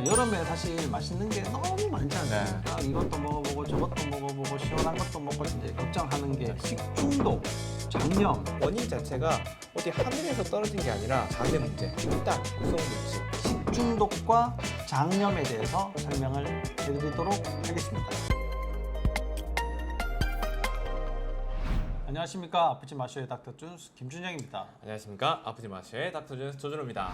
여름에 사실 맛있는 게 너무 많지 않습니까? 이것도 먹어보고 저것도 먹어보고 시원한 것도 먹고 이제 걱정하는 게 식중독, 장염. 원인 자체가 어디 하늘에서 떨어진 게 아니라 장내 문제, 일단 구성물질. 식중독과 장염에 대해서 설명을 해드리도록 하겠습니다. 안녕하십니까. 아프지 마쇼의 닥터 준스 김준영입니다. 안녕하십니까. 아프지 마쇼의 닥터 준스 조준호입니다.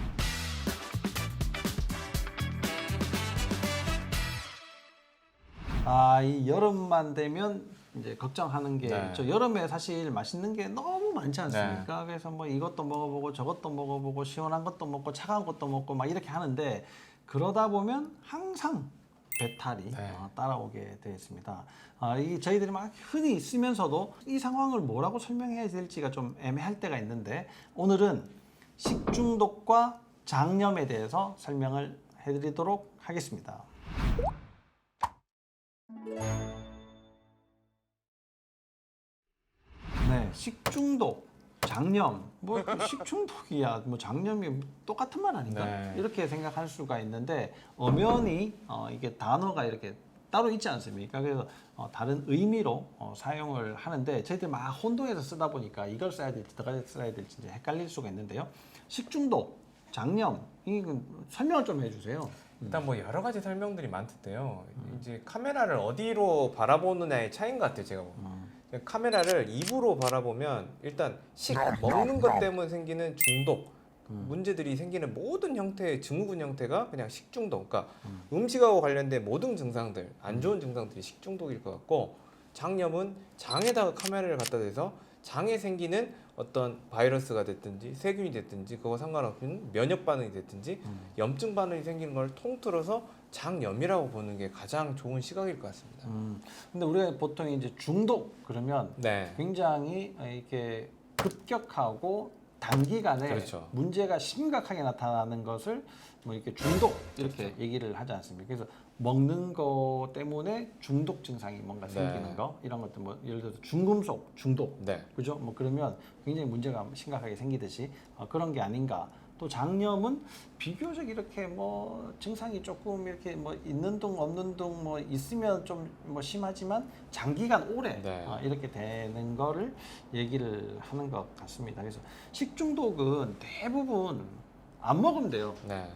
이 여름만 되면 이제 걱정하는 게 저 여름에 사실 맛있는 게 너무 많지 않습니까? 그래서 뭐 이것도 먹어보고 저것도 먹어보고 시원한 것도 먹고 차가운 것도 먹고 막 이렇게 하는데 그러다 보면 항상 배탈이 따라오게 되어 있습니다. 이 저희들이 막 흔히 있으면서도 이 상황을 뭐라고 설명해야 될지가 좀 애매할 때가 있는데 오늘은 식중독과 장염에 대해서 설명을 해드리도록 하겠습니다. 네, 식중독, 장염, 뭐 식중독이야, 뭐 장염이 똑같은 말 아닌가? 이렇게 생각할 수가 있는데 엄연히 이게 단어가 이렇게 따로 있지 않습니까? 그래서 다른 의미로 사용을 하는데 저희들 막 혼동해서 쓰다 보니까 이걸 써야 될지 저걸 써야 될지 이제 헷갈릴 수가 있는데요. 식중독, 장염, 이거 설명을 좀 해주세요. 일단 뭐 여러 가지 설명들이 많던데요. 이제 카메라를 어디로 바라보느냐의 차이인 것 같아요, 제가 보면. 카메라를 입으로 바라보면 일단 먹는 것 때문에 생기는 중독 문제들이 생기는 모든 형태의 증후군 형태가 그냥 식중독, 그러니까 음식하고 관련된 모든 증상들, 안 좋은 증상들이 식중독일 것 같고, 장염은 장에다가 카메라를 갖다 대서 장에 생기는 어떤 바이러스가 됐든지 세균이 됐든지 그거 상관없는 면역 반응이 됐든지 염증 반응이 생기는 걸 통틀어서 장염이라고 보는 게 가장 좋은 시각일 것 같습니다. 근데 우리가 보통 이제 중독 그러면 굉장히 이렇게 급격하고 단기간에 문제가 심각하게 나타나는 것을 뭐 이렇게 중독 이렇게 얘기를 하지 않습니까? 그래서 먹는 거 때문에 중독 증상이 뭔가 생기는 거 이런 것들 뭐 예를 들어서 중금속 중독 그죠? 뭐 그러면 굉장히 문제가 심각하게 생기듯이 그런 게 아닌가. 또 장염은 비교적 이렇게 뭐 증상이 조금 이렇게 뭐 있는 둥 없는 둥 뭐 있으면 좀 뭐 심하지만 장기간 오래 이렇게 되는 거를 얘기를 하는 것 같습니다. 그래서 식중독은 대부분 안 먹으면 돼요.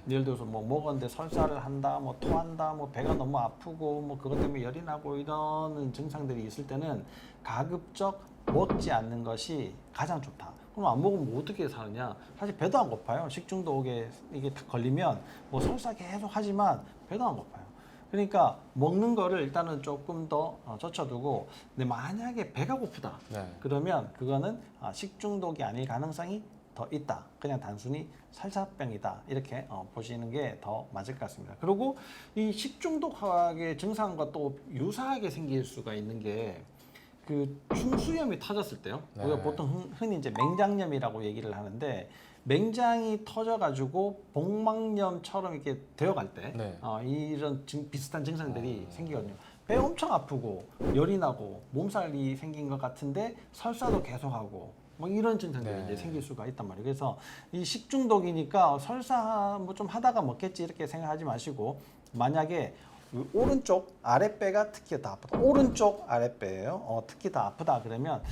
예를 들어서 뭐 먹었는데 설사를 한다, 뭐 토한다, 뭐 배가 너무 아프고 뭐 그것 때문에 열이 나고 이런 증상들이 있을 때는 가급적 먹지 않는 것이 가장 좋다. 그럼 안 먹으면 뭐 어떻게 사느냐? 사실 배도 안 고파요. 식중독에 이게 딱 걸리면 뭐 설사 계속 하지만 배도 안 고파요. 그러니까 먹는 거를 일단은 조금 더 젖혀두고, 근데 만약에 배가 고프다. 그러면 그거는 식중독이 아닐 가능성이 더 있다. 그냥 단순히 설사병이다. 이렇게 보시는 게 더 맞을 것 같습니다. 그리고 이 식중독의 증상과 또 유사하게 생길 수가 있는 게 그 충수염이 터졌을 때요. 우리가 보통 흔히 이제 맹장염이라고 얘기를 하는데 맹장이 터져가지고 복막염처럼 이렇게 되어갈 때 이런 비슷한 증상들이 생기거든요. 배 엄청 아프고 열이 나고 몸살이 생긴 것 같은데 설사도 계속하고 뭐 이런 증상들이 이제 생길 수가 있단 말이에요. 그래서 이 식중독이니까 설사 뭐 좀 하다가 먹겠지 이렇게 생각하지 마시고, 만약에 오른쪽 아랫배가 특히 더 아프다. 오른쪽 아랫배예요. 특히 더 아프다 그러면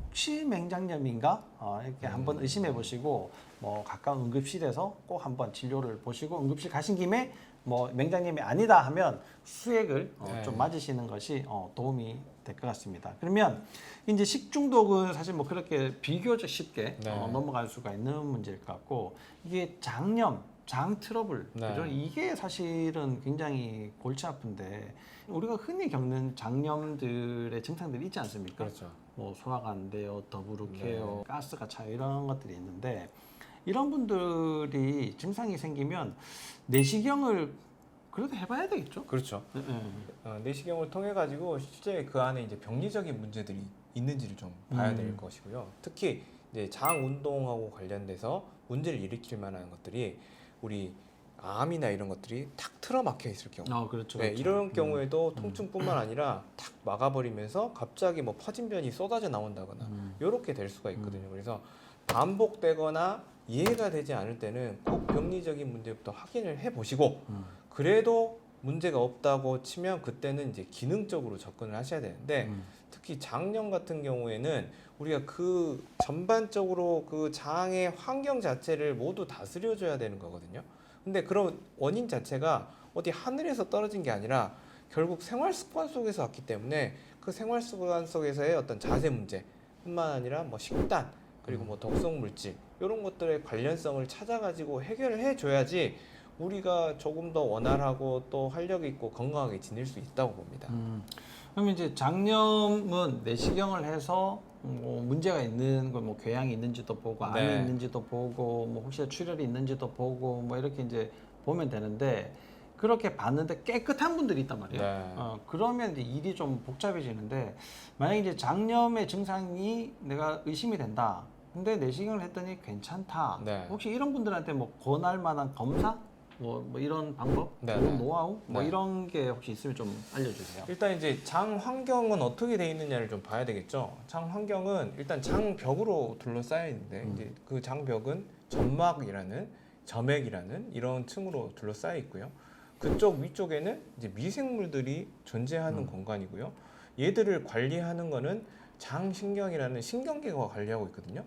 혹시 맹장염인가 이렇게 한번 의심해 보시고 뭐 가까운 응급실에서 꼭 한번 진료를 보시고, 응급실 가신 김에 뭐 맹장염이 아니다 하면 수액을 좀 맞으시는 것이 도움이 될 것 같습니다. 그러면 이제 식중독은 사실 뭐 그렇게 비교적 쉽게 넘어갈 수가 있는 문제일 것 같고, 이게 장염, 장 트러블, 그죠? 이게 사실은 굉장히 골치 아픈데 우리가 흔히 겪는 장염들의 증상들이 있지 않습니까? 뭐 소화가 안 돼요, 더부룩해요, 가스가 차요 이런 것들이 있는데, 이런 분들이 증상이 생기면 내시경을 그래도 해봐야 되겠죠? 그렇죠. 내시경을 통해 가지고 실제 그 안에 이제 병리적인 문제들이 있는지를 좀 봐야 될 것이고요. 특히 이제 장 운동하고 관련돼서 문제를 일으킬 만한 것들이 우리 암이나 이런 것들이 탁 틀어막혀 있을 경우, 이런 경우에도 통증뿐만 아니라 탁 막아버리면서 갑자기 뭐 퍼진변이 쏟아져 나온다거나 이렇게 될 수가 있거든요. 그래서 반복되거나 이해가 되지 않을 때는 꼭 병리적인 문제부터 확인을 해보시고 그래도 문제가 없다고 치면 그때는 이제 기능적으로 접근을 하셔야 되는데 특히 장염 같은 경우에는 우리가 그 전반적으로 그 장의 환경 자체를 모두 다스려줘야 되는 거거든요. 근데 그런 원인 자체가 어디 하늘에서 떨어진 게 아니라 결국 생활 습관 속에서 왔기 때문에 그 생활 습관 속에서의 어떤 자세 문제뿐만 아니라 뭐 식단 그리고 뭐 독성 물질 이런 것들의 관련성을 찾아가지고 해결을 해줘야지 우리가 조금 더 원활하고 또 활력 있고 건강하게 지낼 수 있다고 봅니다. 그럼 이제 장염은 내시경을 해서 뭐 문제가 있는 거, 뭐 궤양이 있는지도 보고 암이 네. 있는지도 보고 뭐 혹시 출혈이 있는지도 보고 뭐 이렇게 이제 보면 되는데 그렇게 봤는데 깨끗한 분들이 있단 말이에요. 네. 그러면 이제 일이 좀 복잡해지는데 만약에 이제 장염의 증상이 내가 의심이 된다. 근데 내시경을 했더니 괜찮다. 네. 혹시 이런 분들한테 뭐 권할 만한 검사? 뭐 이런 방법, 네, 좋은 네. 노하우, 뭐 네. 이런 게 혹시 있으면 좀 알려주세요. 일단 이제 장 환경은 어떻게 돼 있느냐를 좀 봐야 되겠죠. 장 환경은 일단 장벽으로 둘러싸여 있는데 이제 그 장벽은 점막이라는 점액이라는 이런 층으로 둘러싸여 있고요. 그쪽 위쪽에는 이제 미생물들이 존재하는 공간이고요. 얘들을 관리하는 거는 장신경이라는 신경계가 관리하고 있거든요.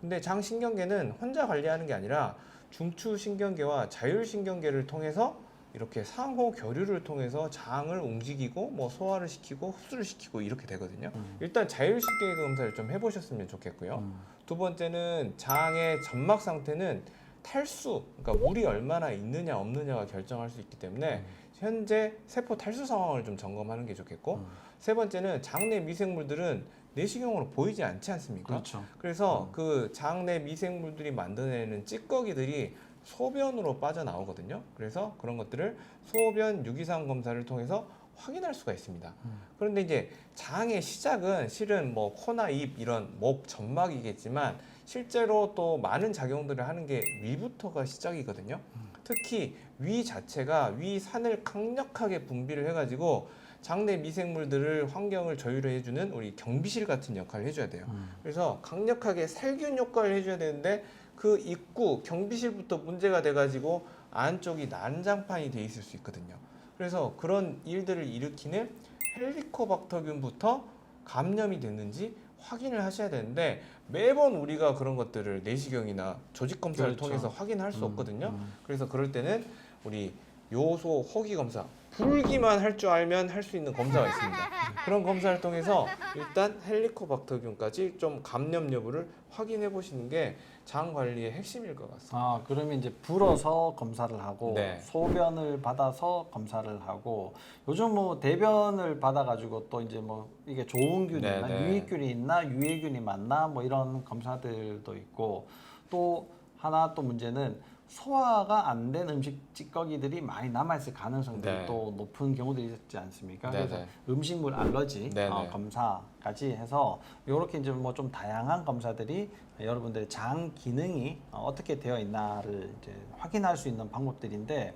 근데 장신경계는 혼자 관리하는 게 아니라 중추신경계와 자율신경계를 통해서 이렇게 상호 교류를 통해서 장을 움직이고 뭐 소화를 시키고 흡수를 시키고 이렇게 되거든요. 일단 자율신경계 검사를 좀 해보셨으면 좋겠고요. 두 번째는 장의 점막 상태는 탈수, 그러니까 물이 얼마나 있느냐 없느냐가 결정할 수 있기 때문에 현재 세포 탈수 상황을 좀 점검하는 게 좋겠고 세 번째는 장내 미생물들은 내시경으로 보이지 않지 않습니까? 그렇죠. 그래서 그 장내 미생물들이 만들어내는 찌꺼기들이 소변으로 빠져나오거든요. 그래서 그런 것들을 소변 유기상 검사를 통해서 확인할 수가 있습니다. 그런데 이제 장의 시작은 실은 뭐 코나 입 이런 목 점막이겠지만 실제로 또 많은 작용들을 하는 게 위부터가 시작이거든요. 특히 위 자체가 위산을 강력하게 분비를 해가지고 장내 미생물들을 환경을 조율을 해주는 우리 경비실 같은 역할을 해줘야 돼요. 그래서 강력하게 살균 효과를 해줘야 되는데 그 입구 경비실부터 문제가 돼가지고 안쪽이 난장판이 돼 있을 수 있거든요. 그래서 그런 일들을 일으키는 헬리코박터균부터 감염이 됐는지 확인을 하셔야 되는데 매번 우리가 그런 것들을 내시경이나 조직 검사를 그렇죠. 통해서 확인할 수 없거든요. 그래서 그럴 때는 우리 요소 호기 검사, 불기만 할 줄 알면 할 수 있는 검사가 있습니다. 그런 검사를 통해서 일단 헬리코박터균까지 좀 감염 여부를 확인해 보시는 게 장 관리의 핵심일 것 같습니다. 그러면 이제 불어서 검사를 하고 네. 소변을 받아서 검사를 하고 요즘 뭐 대변을 받아가지고 또 이제 뭐 이게 좋은 균이 있나 네. 유익균이 있나 유해균이 맞나 뭐 이런 검사들도 있고 또 하나 또 문제는 소화가 안 된 음식 찌꺼기들이 많이 남아있을 가능성들이 네. 또 높은 경우들이 있지 않습니까? 네, 그래서 네. 음식물 알러지 네, 네. 검사까지 해서 이렇게 이제 뭐 좀 다양한 검사들이 여러분들의 장 기능이 어떻게 되어 있나를 이제 확인할 수 있는 방법들인데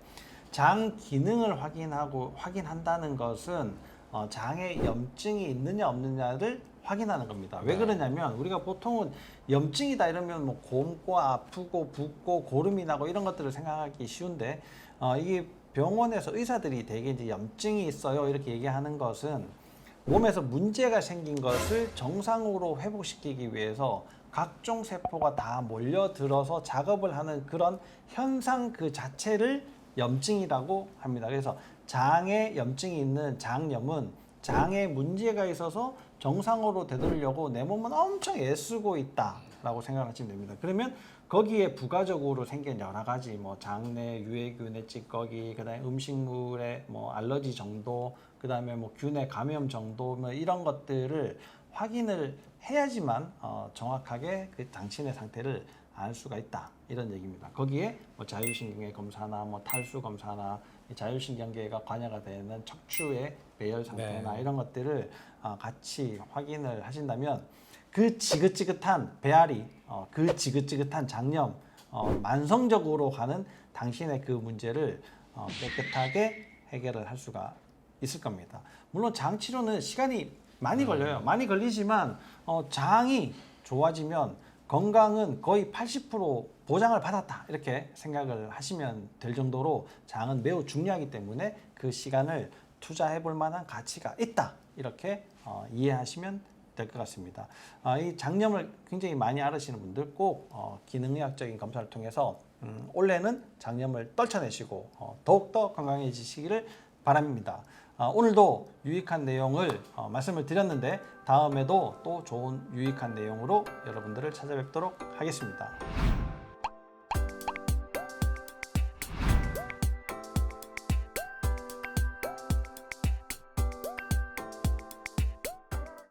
장 기능을 확인한다는 것은 장에 염증이 있느냐 없느냐를 확인하는 겁니다. 왜 그러냐면 우리가 보통은 염증이다 이러면 뭐 곰고 아프고 붓고 고름이 나고 이런 것들을 생각하기 쉬운데 이게 병원에서 의사들이 대개 이제 염증이 있어요 이렇게 얘기하는 것은 몸에서 문제가 생긴 것을 정상으로 회복시키기 위해서 각종 세포가 다 몰려들어서 작업을 하는 그런 현상 그 자체를 염증이라고 합니다. 그래서 장에 염증이 있는 장염은 장에 문제가 있어서 정상으로 되돌려고 내 몸은 엄청 애쓰고 있다라고 생각하시면 됩니다. 그러면 거기에 부가적으로 생긴 여러 가지 뭐 장내 유해균의 찌꺼기, 그다음에 음식물의 뭐 알러지 정도, 그다음에 뭐 균의 감염 정도 뭐 이런 것들을 확인을 해야지만 정확하게 그 당신의 상태를 알 수가 있다 이런 얘기입니다. 거기에 뭐 자율신경계 검사나 뭐 탈수 검사나 자율신경계가 관여가 되는 척추의 배열 상태나 이런 것들을 같이 확인을 하신다면 그 지긋지긋한 배앓이, 그 지긋지긋한 장염, 만성적으로 가는 당신의 그 문제를 깨끗하게 해결을 할 수가 있을 겁니다. 물론 장 치료는 시간이 많이 걸려요. 많이 걸리지만 장이 좋아지면 건강은 거의 80% 보장을 받았다 이렇게 생각을 하시면 될 정도로 장은 매우 중요하기 때문에 그 시간을 투자해 볼 만한 가치가 있다 이렇게 이해하시면 될 것 같습니다. 이 장염을 굉장히 많이 앓으시는 분들 꼭 기능의학적인 검사를 통해서 올해는 장염을 떨쳐내시고 더욱더 건강해지시기를 바랍니다. 오늘도 유익한 내용을 말씀을 드렸는데 다음에도 또 좋은 유익한 내용으로 여러분들을 찾아뵙도록 하겠습니다.